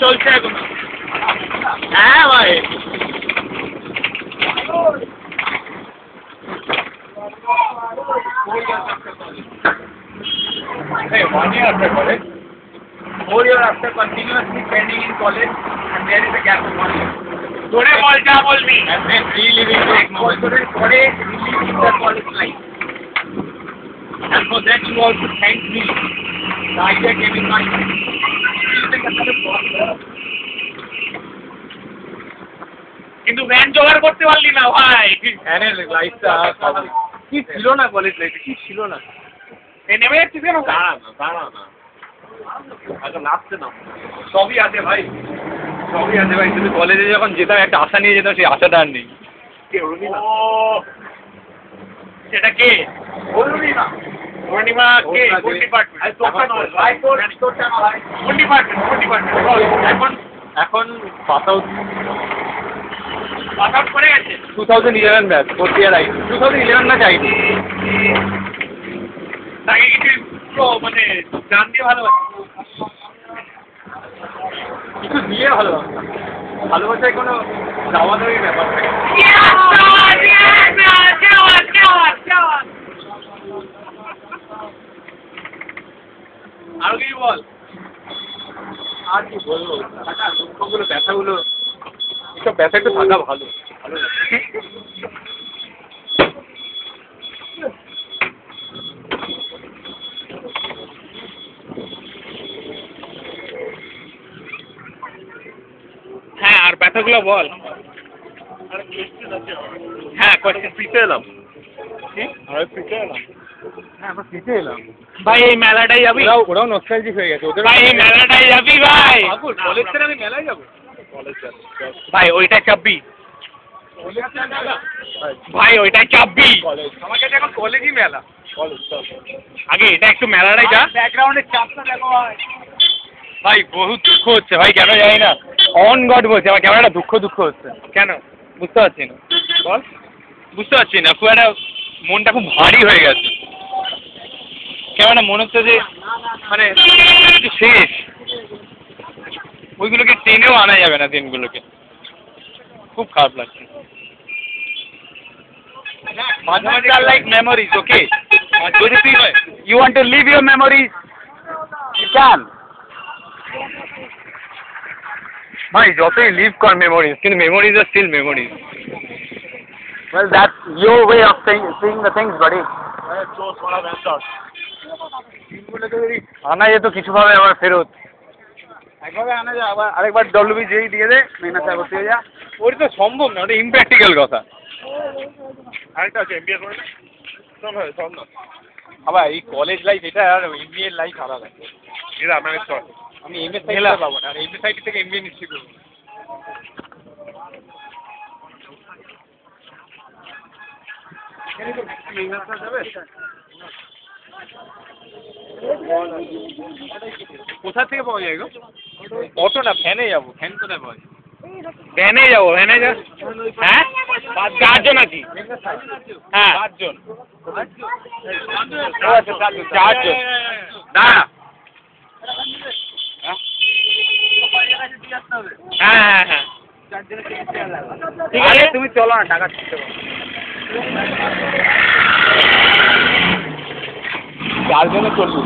চলছে এখন। হ্যাঁ ভাই। Hey, 1 year after college, 4 years after continuously spending in college, and there is a gap of 1 year. Today, all ja bolbi. And then reliving those moments. Today, reliving the college life. And for that, you also thank me. The idea came in my mind. কিন্তু van জোগাড় করতে পারলি না ভাই। ভ্যানের লাইফটা কি ছিল না, কলেজ লাইফে কি ছিল না। নেমে যাচ্ছিস কেন? দাঁড়া না আচ্ছা, নাচতে না, সবই আছে ভাই, সবই আছে ভাই। কিন্তু কলেজে যখন যেতাম একটা আশা নিয়ে যেতাম, সেই আশাটা আর নেই। সেটা কে? অরুণিমা। অরুণিমা কে? কোন ডিপার্টমেন্ট? কোন ডিপার্টমেন্ট? এখন পাস আউট করে গেছে। 2011 ব্যাচ, 4th ইয়ার আইডি। 2011 না আইডি। তাকে কিছু মানে জান দিয়ে ভালোবাসি, কিছু দিয়ে ভালোবাসতাম। ভালোবাসায় কোনো দাওয়া দেওয়ার ব্যাপার থাকে। আরো কিছু বল। আর কি বলবো, দুঃখগুলো, ব্যথাগুলো, এসব ব্যথা একটু থাকা ভালো, ভালো লাগে। হ্যাঁ, আর ব্যথাগুলো বল। হ্যাঁ, পিঠে এলাম। পিঠে এলাম ভাই। এই মেলাটাই যাবি? ওরাও নস্টালজিক হয়ে গেছে ওদের ভাই। এই মেলাটাই যাবি ভাই? কলেজ থেকে আমি মেলায় যাবো ভাই। ওইটা চাপবি ভাই, ওইটাই চাপবি। আমার কাছে এখন কলেজই মেলা। আগে এটা একটু মেলাটাই যা। ব্যাকগ্রাউন্ডের চাপটা দেখো ভাই। বহুত দুঃখ হচ্ছে ভাই, কেন জানি না। অন গড বলছে আমার কেমন একটা দুঃখ হচ্ছে। কেন বুঝতে পারছি না, বল। বুঝতে পারছি না, খুব একটা মনটা খুব ভারী হয়ে গেছে। কেমন মনে হচ্ছে যে মানে শেষ, ওইগুলোকে টেনেও আনা যাবে না দিনগুলোকে। খুব খারাপ লাগছে। Like memories, okay? You want to live your memories? You can. ভাই যতই লিভ কর মেমোরিজ, কিন্তু memories are still memories. Well, that's your way of seeing the things, buddy. আনা যেত কিছুভাবে আবার ফেরত। একভাবে আনা যায়, আবার আরেকবার ডব্লিউবি যেই দিয়ে দে, মেহনত করতে হয়ে যা। ওটা তো সম্ভব না, ওটা ইমপ্র্যাকটিক্যাল কথা। আরেকটা আছে এমবিএ করে না, সব না। আবার এই কলেজ লাইফ এটা আর এমবিএ লাইফ আলাদা। এটা আপনার স্টক। আমি এমএস সাইড পাবো না, আর এমএস সাইড থেকে এমবিএ নিচ্ছি করবো। কোথা থেকে পাওয়া যায় গো? অটো না, ভ্যানে যাবো। ভ্যান কোথায় পাওয়া যায়? ভ্যানে যাবো, ভ্যানে যা। হ্যাঁ, 4 জন আছি। হ্যাঁ, 4 জন। আচ্ছা, 4 জন। না, হ্যাঁ হ্যাঁ, ঠিক আছে। তুমি চলো না, টাকা দিতে পারো। 4 জনে চলবো।